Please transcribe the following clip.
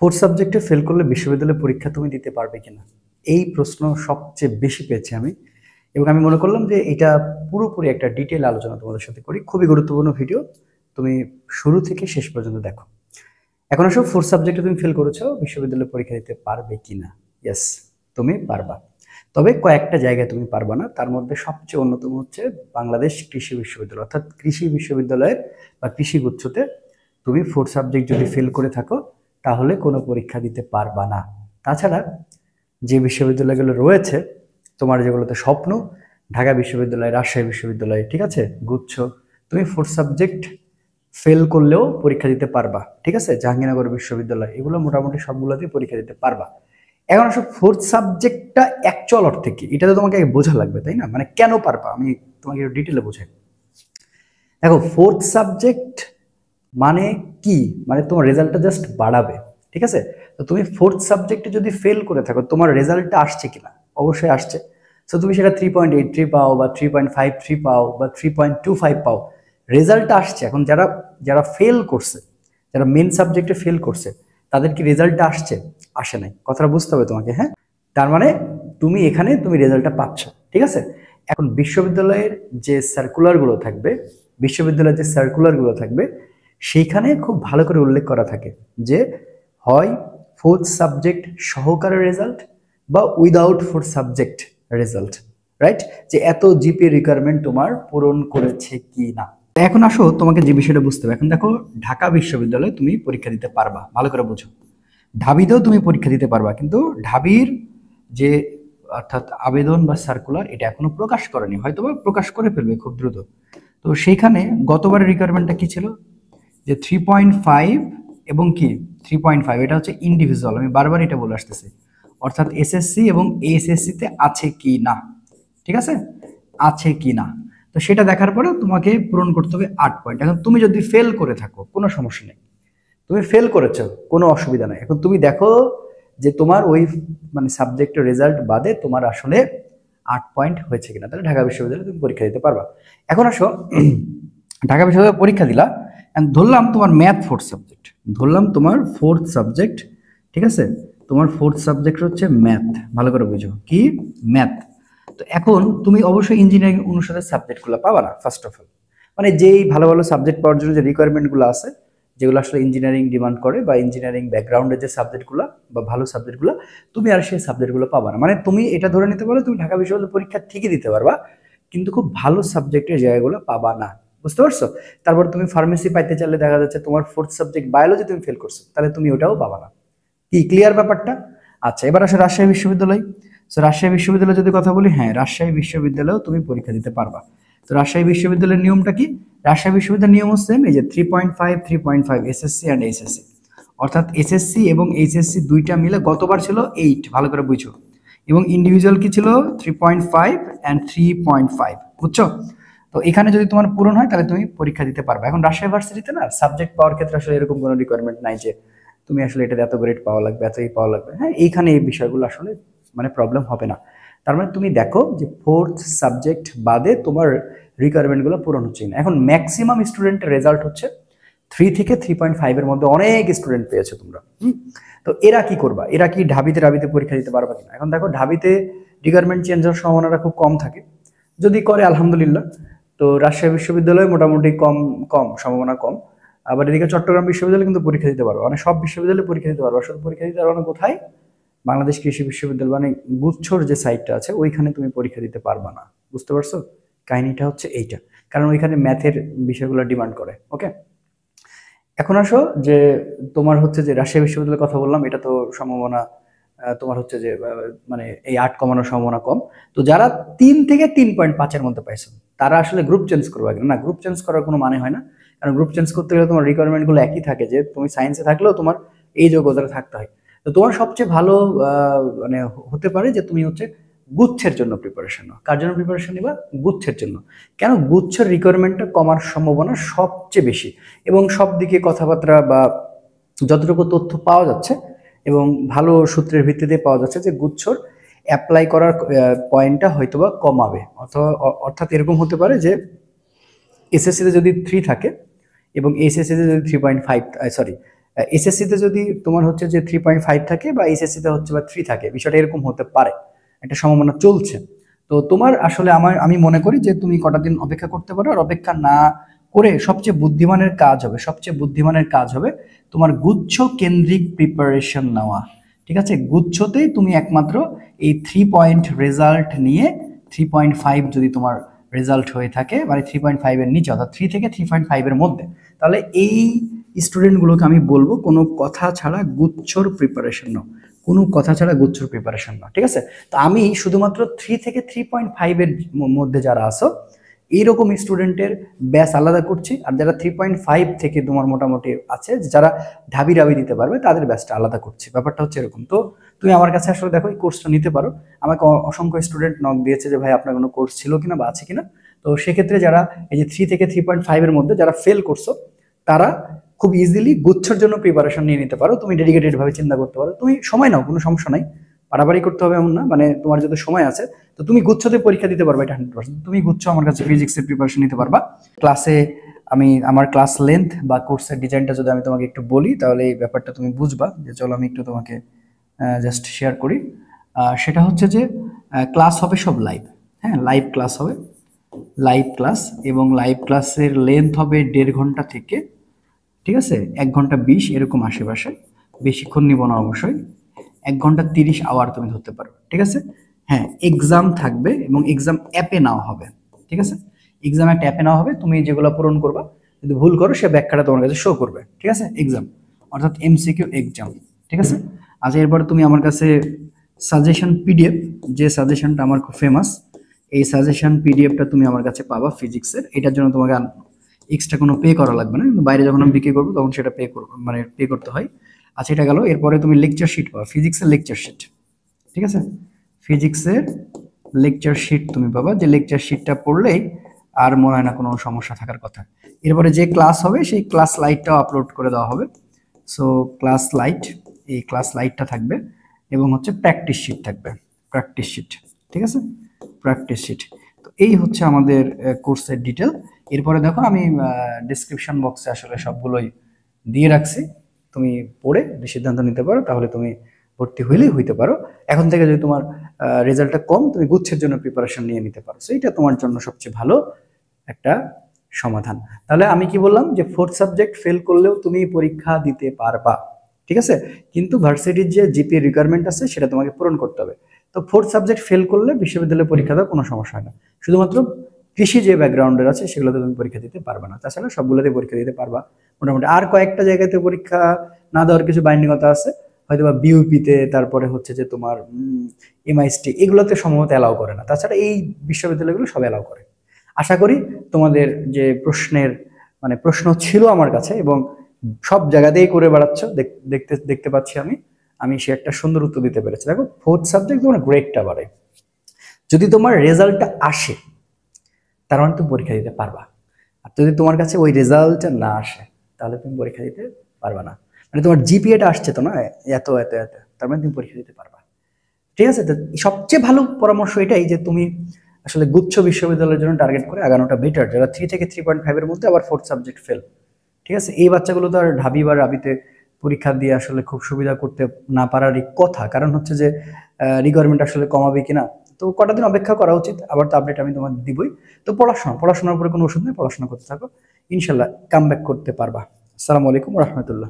Fourth সাবজেক্টে fail করলে বিশ্ববিদ্যালয় পরীক্ষা তুমি দিতে পারবে কিনা, এই প্রশ্ন সবচেয়ে বেশি পেয়েছি আমি। এবং আমি মনে করলাম যে এটা পুরোপুরি একটা ডিটেল আলোচনা তোমাদের সাথে করি। খুবই গুরুত্বপূর্ণ ভিডিও, তুমি শুরু থেকে শেষ পর্যন্ত দেখো। এখন আসো, ফোর্থ সাবজেক্টে তুমি ফেল করেছো, বিশ্ববিদ্যালয় পরীক্ষা দিতে পারবে কিনা? ইয়েস, তুমি পারবা। তবে কয়েকটা জায়গায় তুমি পারবা না। তার মধ্যে সবচেয়ে অন্যতম হচ্ছে বাংলাদেশ কৃষি বিশ্ববিদ্যালয়, অর্থাৎ কৃষি বিশ্ববিদ্যালয়ের বা কৃষি গুচ্ছতে তুমি ফোর্থ সাবজেক্ট যদি ফেল করে থাকো তাহলে কোনো পরীক্ষা দিতে পারবা না। তাছাড়া যে বিশ্ববিদ্যালয়গুলো রয়েছে তোমার, যেগুলোতে স্বপ্ন, ঢাকা বিশ্ববিদ্যালয়, রাজশাহী বিশ্ববিদ্যালয়, ঠিক আছে, গুচ্ছ, তুমি ফোর্থ সাবজেক্ট ফেল করলেও পরীক্ষা দিতে পারবা। ঠিক আছে, জাহাঙ্গীরনগর বিশ্ববিদ্যালয়, এগুলো মোটামুটি সবগুলোতেই পরীক্ষা দিতে পারবা। এখন আসলে ফোর্থ সাবজেক্টটা অ্যাকচুয়াল অর্থে কি, এটা তো তোমাকে বোঝা লাগবে, তাই না? মানে কেন পারবা, আমি তোমাকে ডিটেলে বোঝাই। দেখো, ফোর্থ সাবজেক্ট মানে কি, মানে তোমার রেজাল্টটা জাস্ট বাড়াবে। ঠিক আছে, তো তুমি ফোর্থ সাবজেক্টে যদি ফেল করে থাকো, তোমার রেজাল্টটা আসছে কিনা? অবশ্যই আসছে। সো তুমি সেটা 3.83 পাও বা 3.53 পাও বা 3.25 পাও, রেজাল্টটা আসছে। এখন যারা যারা ফেল করছে, যারা মেন সাবজেক্টে ফেল করছে, তাদের কি রেজাল্টটা আসছে? আসে নাই। কথাটা বুঝতে হবে তোমাকে, হ্যাঁ? তার মানে তুমি এখানে তুমি রেজাল্টটা পাচ্ছ। ঠিক আছে, এখন বিশ্ববিদ্যালয়ের যে সার্কুলারগুলো থাকবে, বিশ্ববিদ্যালয়ের যে সার্কুলারগুলো থাকবে সেইখানে খুব ভালো করে উল্লেখ করা থাকে যে হয় ফোর্থ সাবজেক্ট সহকারে রেজাল্ট বা without fourth subject result, right? যে এত জিপি রিকোয়ারমেন্ট তোমার পূরণ করেছে কি না। এখন আসো, তোমাকে যে বিষয়টা বুঝতে হবে। এখন দেখো, ঢাকা বিশ্ববিদ্যালয়ে তুমি পরীক্ষা দিতে পারবা, ভালো করে বুঝো। ঢাবিতেও তুমি পরীক্ষা দিতে পারবা, কিন্তু ঢাবির যে অর্থাৎ আবেদন বা সার্কুলার, এটা এখনো প্রকাশ করেনি, হয়তো বা প্রকাশ করে ফেলবে খুব দ্রুত। তো সেইখানে গতবারের রিকোয়ারমেন্টটা কি ছিল, যে 3.5 এবং কি 3.5, এটা হচ্ছে ইন্ডিভিজুয়াল, আমি বারবার এটা বলে আসতেছি, অর্থাৎ এসএসসি এবং এইচএসসি তে আছে কি না। ঠিক আছে, আছে কি না, তো সেটা দেখার পরে তোমাকে পূরণ করতে হবে 8 পয়েন্ট। এখন তুমি যদি ফেল করে থাকো কোনো সমস্যা নেই, তুমি ফেল করেছো কোনো অসুবিধা নাই। এখন তুমি দেখো যে তোমার ওই মানে সাবজেক্টের রেজাল্ট বাদে তোমার আসলে 8 পয়েন্ট হয়েছে কিনা, তাহলে ঢাকা বিশ্ববিদ্যালয়ে তুমি পরীক্ষা দিতে পারবা। এখন আসো, ঢাকা বিশ্ববিদ্যালয়ে পরীক্ষা দিলা, ধরলাম তোমার ম্যাথ ফোর্থ সাবজেক্ট, ধরলাম তোমার ফোর্থ সাবজেক্ট, ঠিক আছে, তোমার ফোর্থ সাবজেক্ট হচ্ছে ম্যাথ, ভালো করে বুঝো কি ম্যাথ। তো এখন তুমি অবশ্যই ইঞ্জিনিয়ারিং অনুসারে সাবজেক্টগুলো পাবা না, ফার্স্ট অফ অল। মানে যেই ভালো ভালো সাবজেক্ট পাওয়ার জন্য যে রিকোয়ারমেন্টগুলো আছে, যেগুলো আসলে ইঞ্জিনিয়ারিং ডিমান্ড করে বা ইঞ্জিনিয়ারিং ব্যাকগ্রাউন্ডের যে সাবজেক্টগুলো বা ভালো সাবজেক্টগুলো, তুমি আর সেই সাবজেক্টগুলো পাবা না। মানে তুমি এটা ধরে নিতে পারো তুমি ঢাকা বিশ্ববিদ্যালয় পরীক্ষা ঠিকই দিতে পারবা, কিন্তু খুব ভালো সাবজেক্টের জায়গাগুলো পাবা না। বুঝতে পারছো? তারপর তুমি ফার্মেসি পাইতে চাইলে দেখা যাচ্ছে তোমার ফোর্থ সাবজেক্ট বায়োলজি তুমি ফেল করছো, তাহলে তুমি ওটাও পাবা না। কি ক্লিয়ার ব্যাপারটা? আচ্ছা, এবার আসে রাজশাহী বিশ্ববিদ্যালয়। তো রাজশাহী বিশ্ববিদ্যালয় যদি কথা বলি, হ্যাঁ, রাজশাহী বিশ্ববিদ্যালয়েও তুমি পরীক্ষা দিতে পারবা। তো রাজশাহী বিশ্ববিদ্যালয়ের নিয়মটা কি? রাজশাহী বিশ্ববিদ্যালয়ের নিয়ম হচ্ছে এই যে 3.5 এসএসসি অ্যান্ড এইচএসসি, অর্থাৎ এসএসসি এবং এইচএসসি দুইটা মিলে গতবার ছিল 8, ভালো করে বুঝো, এবং ইন্ডিভিজুয়াল কি ছিল 3.5 অ্যান্ড 3.5, বুঝছো? তো এখানে যদি তোমার পূরণ হয় তাহলে তুমি পরীক্ষা দিতে পারবে। এখন রাজশাহী ভার্সিটিতে না সাবজেক্ট পাওয়ার ক্ষেত্রে আসলে এরকম কোনো রিকোয়ারমেন্ট নাই যে তুমি আসলে এটা এত গ্রেড পাওয়া লাগবে, এতই পাওয়া লাগবে। হ্যাঁ, এইখানে এই বিষয়গুলো আসলে মানে প্রবলেম হবে না। তার মানে তুমি দেখো যে ফোর্থ সাবজেক্ট বাদে তোমার রিকোয়ারমেন্টগুলো পূরণ হচ্ছে না। এখন ম্যাক্সিমাম স্টুডেন্টের রেজাল্ট হচ্ছে 3 থেকে 3.5 এর মধ্যে অনেক স্টুডেন্ট পেয়েছো তোমরা। তো এরা কি করবা, এরা কি ঢাবিতে পরীক্ষা দিতে পারবা কিনা? এখন দেখো, ঢাবিতে রিকোয়ারমেন্ট চেঞ্জ হওয়ার সম্ভাবনাটা খুব কম থাকে, যদি করে আলহামদুলিল্লাহ। তো রাজশাহী বিশ্ববিদ্যালয়ে মোটামুটি কম কম সম্ভাবনা কম। আবার এদিকে চট্টগ্রাম বিশ্ববিদ্যালয়ে কিন্তু পরীক্ষা দিতে পারবো, মানে সব বিশ্ববিদ্যালয়ে পরীক্ষা দিতে পারবো। শুধু পরীক্ষা দিতে পারবো না কোথায়? বাংলাদেশ কৃষি বিশ্ববিদ্যালয় মানে গুচ্ছর যে সাইটটা আছে ওইখানে তুমি পরীক্ষা দিতে পারবা না। বুঝতে পারছো? কাহিনীটা হচ্ছে এইটা, কারণ ওইখানে ম্যাথের বিষয়গুলো ডিমান্ড করে। ওকে, এখন আসো যে তোমার হচ্ছে যে রাজশাহী বিশ্ববিদ্যালয়ের কথা বললাম, এটা তো সম্ভাবনা তোমার হচ্ছে যে মানে এই 8 কমানোর সম্ভাবনা কম। তো যারা 3 থেকে 3.5 মধ্যে পাইছো তারা আসলে গ্রুপ চেঞ্জ করবে না, গ্রুপ চেঞ্জ করার কোনো মানে হয় না। কারণ গ্রুপ চেঞ্জ করতে গেলে তোমার রিকোয়ারমেন্ট গুলো একই থাকে, যে তুমি সায়েন্সে থাকলেও তোমার এই যোগ্যতাটা থাকতে হয়। তো তোমার সবচেয়ে ভালো মানে হতে পারে যে তুমি হচ্ছে গুচ্ছের জন্য প্রিপারেশন নাও। কার জন্য প্রিপারেশন নিবা? গুচ্ছের জন্য। কেন? গুচ্ছের রিকোয়ারমেন্টটা কমার সম্ভাবনা সবচেয়ে বেশি, এবং সব দিকে কথাবার্তা বা যতটুকু তথ্য পাওয়া যাচ্ছে এবং ভালো সূত্রের ভিত্তিতে পাওয়া যাচ্ছে যে গুচ্ছর অ্যাপ্লাই করার পয়েন্টটা হয়তোবা কমাবে। অর্থাৎ এরকম হতে পারে যে এসএসসিতে যদি 3 থাকে এবং এইচএসসিতে যদি 3.5, সরি, এসএসসিতে যদি তোমার হচ্ছে যে 3.5 থাকে বা এইচএসসিতে হচ্ছে বা 3 থাকে, বিষয়টা এরকম হতে পারে, একটা সম্ভাবনা চলছে। তো তোমার আসলে আমি মনে করি যে তুমি কটা দিন অপেক্ষা করতে পারো, আর অপেক্ষা না করে সবচেয়ে বুদ্ধিমানের কাজ হবে তোমার গুচ্ছ কেন্দ্রিক প্রিপারেশন নেওয়া। ঠিক আছে, গুচ্ছতেই তুমি একমাত্র এই 3 পয়েন্ট রেজাল্ট নিয়ে 3.5 যদি তোমার রেজাল্ট হয়ে থাকে, মানে 3.5 এর নিচে অর্থাৎ 3 থেকে 3.5 এর মধ্যে, তাহলে এই স্টুডেন্টগুলোকে আমি বলবো কোনো কথা ছাড়া গুচ্ছর প্রিপারেশন নাও, কোনো কথা ছাড়া গুচ্ছর প্রিপারেশন নাও। ঠিক আছে, তো আমি শুধুমাত্র 3 থেকে 3.5 এর মধ্যে যারা আসো এইরকম স্টুডেন্টের ব্যাচ আলাদা করছি, আর যারা 3.5 থেকে তোমার মোটামুটি আছে, যারা ঢাবি ডাবি দিতে পারবে তাদের ব্যাচটা আলাদা করছি। ব্যাপারটা হচ্ছে এরকম। তো তুমি আমার কাছে আসলে দেখো এই কোর্সটা নিতে পারো। আমাকে অসংখ্য স্টুডেন্ট নক দিয়েছে যে ভাই আপনার কোনো কোর্স ছিল কিনা বা আছে কিনা। তো সেক্ষেত্রে যারা এই যে 3 থেকে 3.5 এর মধ্যে যারা ফেল করছো, তারা খুব ইজিলি গুচ্ছর জন্য প্রিপারেশন নিয়ে নিতে পারো। তুমি ডেডিকেটেড ভাবে চিন্তা করতে পারো, তুমি সময় নাও, কোনো সমস্যা নাই, বাড়াবাড়ি করতে হবে এমন না, মানে তোমার যদি সময় আছে তো তুমি গুচ্ছতে পরীক্ষা দিতে পারবে, এটা 100%। তুমি গুচ্ছ আমার কাছে ফিজিক্সের প্রিপারেশন নিতে পারবা। ক্লাসে আমি আমার ক্লাস লেন্থ বা কোর্সের ডিজাইনটা যদি আমি তোমাকে একটু বলি, তাহলে এই ব্যাপারটা তুমি বুঝবা। যে চলো আমি একটু তোমাকে জাস্ট শেয়ার করি। সেটা হচ্ছে যে ক্লাস হবে সব লাইভ। হ্যাঁ, লাইভ ক্লাস হবে, লাইভ ক্লাস, এবং লাইভ ক্লাসের লেন্থ হবে 1.5 ঘন্টা থেকে, ঠিক আছে, 1 ঘন্টা 20 এরকম আশেপাশে, বেশিক্ষণ নিব না অবশ্যই। 1 ঘন্টা 30 আওয়ার তুমি ধরতে পারবে। ঠিক আছে, হ্যাঁ, এক্সাম থাকবে এবং এক্সাম অ্যাপে নেওয়া হবে। ঠিক আছে, এক্সাম একটা অ্যাপে নেওয়া হবে, তুমি যেগুলো পূরণ করবা, যদি ভুল করো সে ব্যাখ্যাটা তোমার কাছে শো করবে। ঠিক আছে, এক্সাম অর্থাৎ এমসিকিউ এক্সাম। ঠিক আছে, আচ্ছা, এরপরে তুমি আমার কাছে সাজেশন পিডিএফ, যে সাজেশনটা আমার খুব ফেমাস, এই সাজেশন পিডিএফটা তুমি আমার কাছে পাবা ফিজিক্সের। এটার জন্য তোমাকে এক্সট্রা কোনো পে করা লাগবে না, কিন্তু বাইরে যখন আমি বিক্রি করবো তখন সেটা পে করতে হয়। আচ্ছা, এটা গেল। এরপরে তুমি লেকচার শিট পাবা, ফিজিক্সের লেকচার শিট। ঠিক আছে, ফিজিক্সের লেকচার শিট তুমি পাবা, যে লেকচার শিটটা পড়লেই আর মনে হয় না কোনো সমস্যা থাকার কথা। এরপরে যে ক্লাস হবে সেই ক্লাস লাইটটাও আপলোড করে দেওয়া হবে। সো ক্লাস লাইট, এই ক্লাস লাইটটা থাকবে, এবং হচ্ছে প্র্যাকটিস শিট থাকবে, প্র্যাকটিস শিট। ঠিক আছে, প্র্যাকটিস শিট। তো এই হচ্ছে আমাদের কোর্সের ডিটেল। এরপরে দেখো আমি ডিসক্রিপশন বক্সে আসলে সবগুলোই দিয়ে রাখছি, তুমি পড়ে সিদ্ধান্ত নিতে পারো, তাহলে তুমি ভর্তি হইলেই হইতে পারো। এখন থেকে যদি তোমার রেজাল্টটা কম, তুমি গুচ্ছের জন্য প্রিপারেশন নিয়ে নিতে পারো, সেইটা তোমার জন্য সবচেয়ে ভালো একটা সমাধান। তাহলে আমি কি বললাম, যে 4th সাবজেক্ট ফেল করলেও তুমি পরীক্ষা দিতে পারবা। ঠিক আছে, কিন্তু ভার্সিটির যে জিপিএ রিকোয়ারমেন্ট আছে সেটা তোমাকে পূরণ করতে হবে। তো 4th সাবজেক্ট ফেল করলে বিশ্ববিদ্যালয়ে পরীক্ষা দেওয়ার কোনো সমস্যা হয় না, শুধুমাত্র কৃষি যে ব্যাকগ্রাউন্ডের আছে সেগুলোতে তুমি পরীক্ষা দিতে পারবে না, তাছাড়া সবগুলোতে পরীক্ষা দিতে পারবা মোটামুটি। আর কয়েকটা জায়গাতে পরীক্ষা না দেওয়ার কিছু বাইন্ডিংতা আছে, হয়তো বা বিউপিতে, তারপরে হচ্ছে যে তোমার এমআইএসটি, এগুলোতে সম্ভবত অ্যালাউ করে না, তাছাড়া এই বিশ্ববিদ্যালয়গুলো সব অ্যালাউ করে। আশা করি তোমাদের যে প্রশ্ন ছিল আমার কাছে, এবং সব জায়গাতেই করে বেড়াচ্ছ, দেখতে পাচ্ছি আমি সে একটা সুন্দর উত্তর দিতে পেরেছি। দেখো, 4th সাবজেক্ট তোমার গ্রেডটা বাড়ে, যদি তোমার রেজাল্টটা আসে তার মানে তুমি পরীক্ষা দিতে পারবা। আর যদি তোমার কাছে ওই রেজাল্টটা না আসে, তাহলে তুমি পরীক্ষা দিতে পারবা না। মানে তোমার জিপিএটা আসছে তো না এত এত এত, তার মানে তুমি পরীক্ষা দিতে পারবা। ঠিক আছে, তো সবচেয়ে ভালো পরামর্শ এটাই যে তুমি আসলে গুচ্ছ বিশ্ববিদ্যালয়ের জন্য টার্গেট করে আগানোটা বেটার, যারা 3 থেকে 3.5 এর মধ্যে আবার 4th সাবজেক্ট ফেল। ঠিক আছে, এই বাচ্চাগুলো তো আর ঢাবি বা রাবিতে পরীক্ষা দিয়ে আসলে খুব সুবিধা করতে না পারারই কথা, কারণ হচ্ছে যে রিকোয়ারমেন্ট আসলে কমাবে কিনা। তো কটা দিন অপেক্ষা করা উচিত, আবার তো আপডেট আমি তোমার দিবই। তো পড়াশোনার উপরে কোনো ওষুধ নেই, পড়াশোনা করতে থাকো, ইনশাল্লাহ কাম ব্যাক করতে পারবা। আসসালামু আলাইকুম রহমতুল্লাহ।